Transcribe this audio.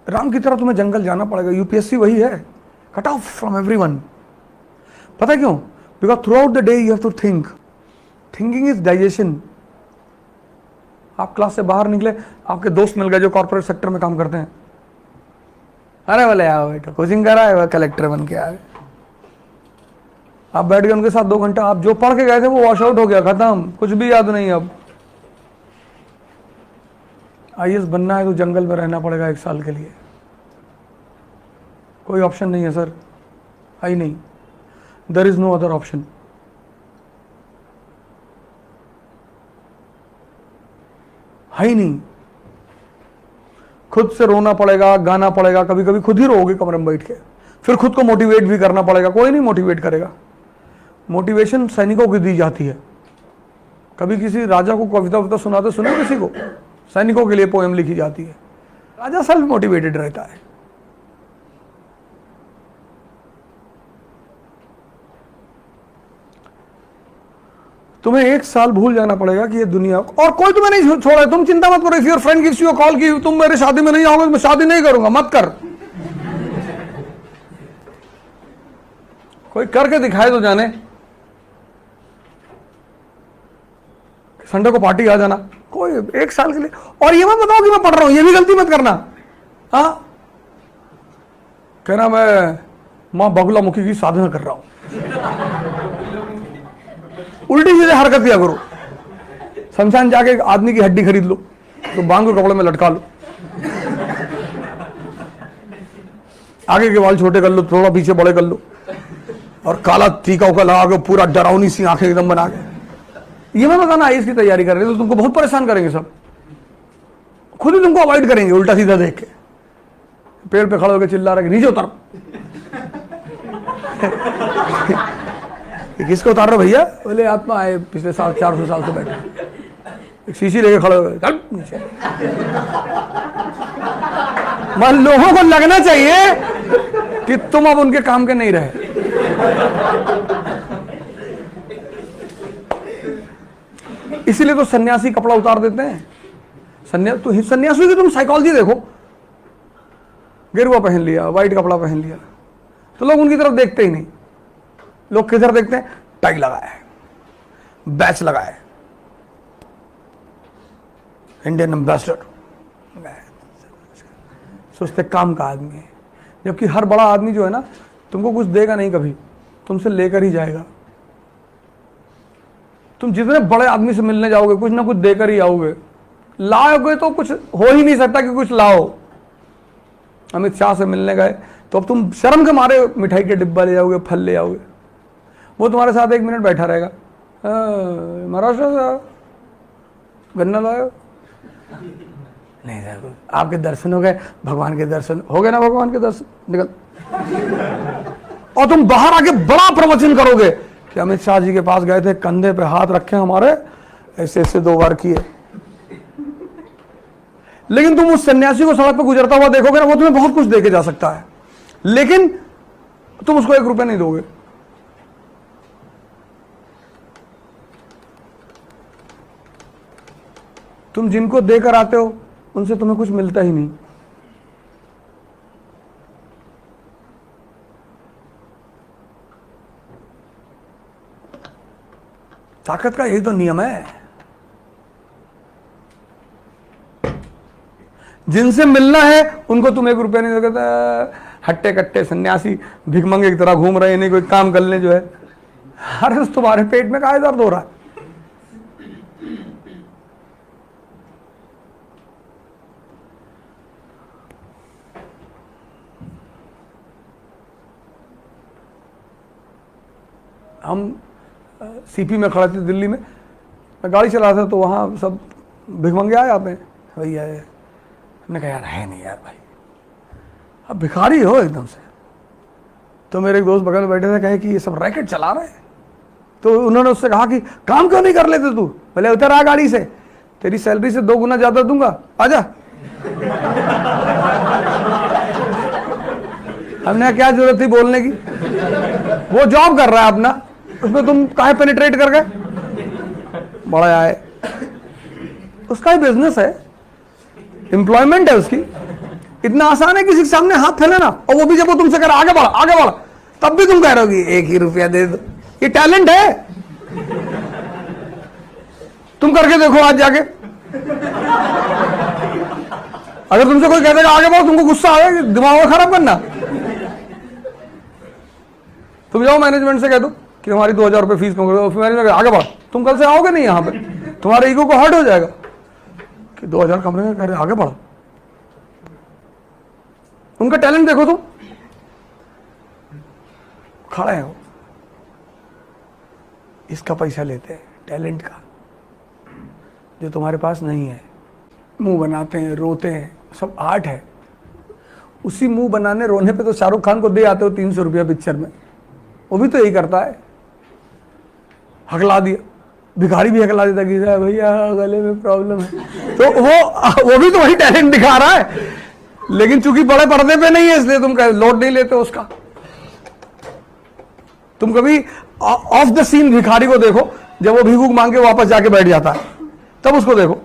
राम की तरह तुम्हें जंगल जाना पड़ेगा। यूपीएससी वही है, कट ऑफ फ्रॉम एवरीवन। पता है क्यों? Because throughout the day you have to think. Thinking is digestion. आप क्लास से बाहर निकले, आपके दोस्त मिल गए जो कॉर्पोरेट सेक्टर में काम करते हैं, अरे बोले आओ बेटा कोचिंग करा है, कलेक्टर बन के आ गए। आप बैठ गए उनके साथ 2 घंटा, आप जो पढ़ के गए थे वो वॉश आउट हो गया, खत्म, कुछ भी याद नहीं। अब आईएएस बनना है तो जंगल में रहना पड़ेगा 1 साल के लिए, कोई ऑप्शन नहीं है सर, है ही नहीं। There is no other option. है ही नहीं। खुद से रोना पड़ेगा, गाना पड़ेगा, कभी कभी खुद ही रोओगे कमरे में बैठ के, फिर खुद को मोटिवेट भी करना पड़ेगा। कोई नहीं मोटिवेट करेगा। मोटिवेशन सैनिकों को दी जाती है। कभी किसी राजा को कविता सुनाते सुना किसी को? सैनिकों के लिए पोएम लिखी जाती है। राजा सेल्फ मोटिवेटेड रहता है। तुम्हें 1 साल भूल जाना पड़ेगा कि ये दुनिया, और कोई तुम्हें नहीं छोड़ा। तुम चिंता मत करो। If your friend gives you a call कि तुम मेरे शादी में नहीं आओगे, मैं शादी नहीं करूंगा, मत कर। कोई करके दिखाए तो जाने। संडे को पार्टी आ जाना, कोई 1 साल के लिए। और ये मत बताओ कि मैं पढ़ रहा हूं, ये भी गलती मत करना। हाँ, कहना मैं मां बगुला मुखी की साधना कर रहा हूं, उल्टी सीधे हरकत किया करो। शमशान जाके एक आदमी की हड्डी खरीद लो, तो बांध के कपड़े में लटका लो, आगे के बाल छोटे कर लो, थोड़ा पीछे बड़े कर लो, और काला टीका उका लगा के पूरा डरावनी सी आंखें एकदम बना के। ये मैं बताना आईएएस की तैयारी कर रहे तो तुमको बहुत परेशान करेंगे सब, खुद ही तुमको अवॉइड करेंगे उल्टा सीधा देख के। पेड़ पे खड़े होकर चिल्ला रहे नीचे उतर। किसको उतार रहे भैया? बोले आत्मा आए पिछले 400 साल से बैठे, एक शीशी लेके खड़े हुए नीचे। मन लोगों को लगना चाहिए कि तुम अब उनके काम के नहीं रहे। इसीलिए तो सन्यासी कपड़ा उतार देते हैं। सन्यासी की तुम साइकोलॉजी देखो, गेरुआ पहन लिया, व्हाइट कपड़ा पहन लिया, तो लोग उनकी तरफ देखते ही नहीं। लोग किधर देखते हैं? टाई लगाया है, बैच लगाया है, इंडियन एम्बेसडर, सोचते काम का आदमी है। जबकि हर बड़ा आदमी जो है ना, तुमको कुछ देगा नहीं, कभी तुमसे लेकर ही जाएगा। तुम जितने बड़े आदमी से मिलने जाओगे कुछ ना कुछ देकर ही आओगे। लाओगे तो कुछ हो ही नहीं सकता कि कुछ लाओ। अमित शाह से मिलने गए तो अब तुम शर्म के मारे मिठाई के डिब्बा ले जाओगे, फल ले आओगे। वो तुम्हारे साथ 1 मिनट बैठा रहेगा, महाराष्ट्र से गन्ना लाओ, नहीं सर आपके दर्शन हो गए, भगवान के दर्शन हो गए ना, भगवान के दर्शन, निकल। और तुम बाहर आके बड़ा प्रवचन करोगे कि अमित शाह जी के पास गए थे, कंधे पे हाथ रखे हमारे, ऐसे ऐसे 2 बार किए। लेकिन तुम उस सन्यासी को सड़क पर गुजरता हुआ देखोगे ना, वो तुम्हें बहुत कुछ देके जा सकता है, लेकिन तुम उसको 1 रुपया नहीं दोगे। तुम जिनको देकर आते हो उनसे तुम्हें कुछ मिलता ही नहीं। ताकत का यही तो नियम है। जिनसे मिलना है उनको तुम 1 रुपया नहीं दोगे। हट्टे कट्टे सन्यासी भिखमंगे की तरह घूम रहे हैं, नहीं कोई काम कर ले जो है। अरे तुम्हारे पेट में काहे दर्द हो रहा है? हम सीपी में खड़े थे दिल्ली में, मैं गाड़ी चला रहा था तो वहाँ सब भिखमंगे आए आप में, भैया हमने कहा यार है नहीं यार भाई, अब भिखारी हो एकदम से। तो मेरे एक दोस्त बगल में बैठे थे, कहे कि ये सब रैकेट चला रहे हैं। तो उन्होंने उससे कहा कि काम क्यों नहीं कर लेते तू? बोले उतर आ गाड़ी से, तेरी सैलरी से 2 गुना ज़्यादा दूंगा, आजा। हमने क्या जरूरत थी बोलने की? वो जॉब कर रहा है अपना, उसमें तुम काहे पेनिट्रेट कर गए? बड़ा आए, उसका ही बिजनेस है, एम्प्लॉयमेंट है उसकी, इतना आसान है किसी के सामने हाथ फैलाना, और वो भी जब वो तुमसे कह रहा आगे बढ़ आगे बढ़, तब भी तुम कह रहे हो कि 1 ही रुपया दे दो। ये टैलेंट है। तुम करके देखो आज जाके, अगर तुमसे कोई कह देगा आगे बढ़ो, तुमको गुस्सा आएगा कि दिमाग खराब करना। तुम जाओ मैनेजमेंट से कह दो कि हमारी 2000 रुपये फीस कम कर दो, फिर मैनेजमेंट आगे बढ़, तुम कल से आओगे नहीं यहाँ पे, तुम्हारे ईगो को हर्ट हो जाएगा कि 2000 कम कह रहे आगे बढ़ो। उनका टैलेंट देखो तुम, खड़े हो, इसका पैसा लेते हैं टैलेंट का जो तुम्हारे पास नहीं है। मुंह बनाते हैं, रोते हैं, सब आर्ट है। उसी मुंह बनाने रोने पे तो शाहरुख खान को दे आते हो 300 रुपया पिक्चर में, वो भी तो यही करता है, हकला दिया। भिखारी भी हकला देता कि भैया गले में प्रॉब्लम है, तो वो भी तो वही टैलेंट दिखा रहा है, लेकिन चूंकि बड़े पर्दे पे नहीं है इसलिए तुम लोड नहीं लेते उसका। तुम कभी ऑफ द सीन भिखारी को देखो, जब वो भीख मांग के वापस जाके बैठ जाता है, तब उसको देखो।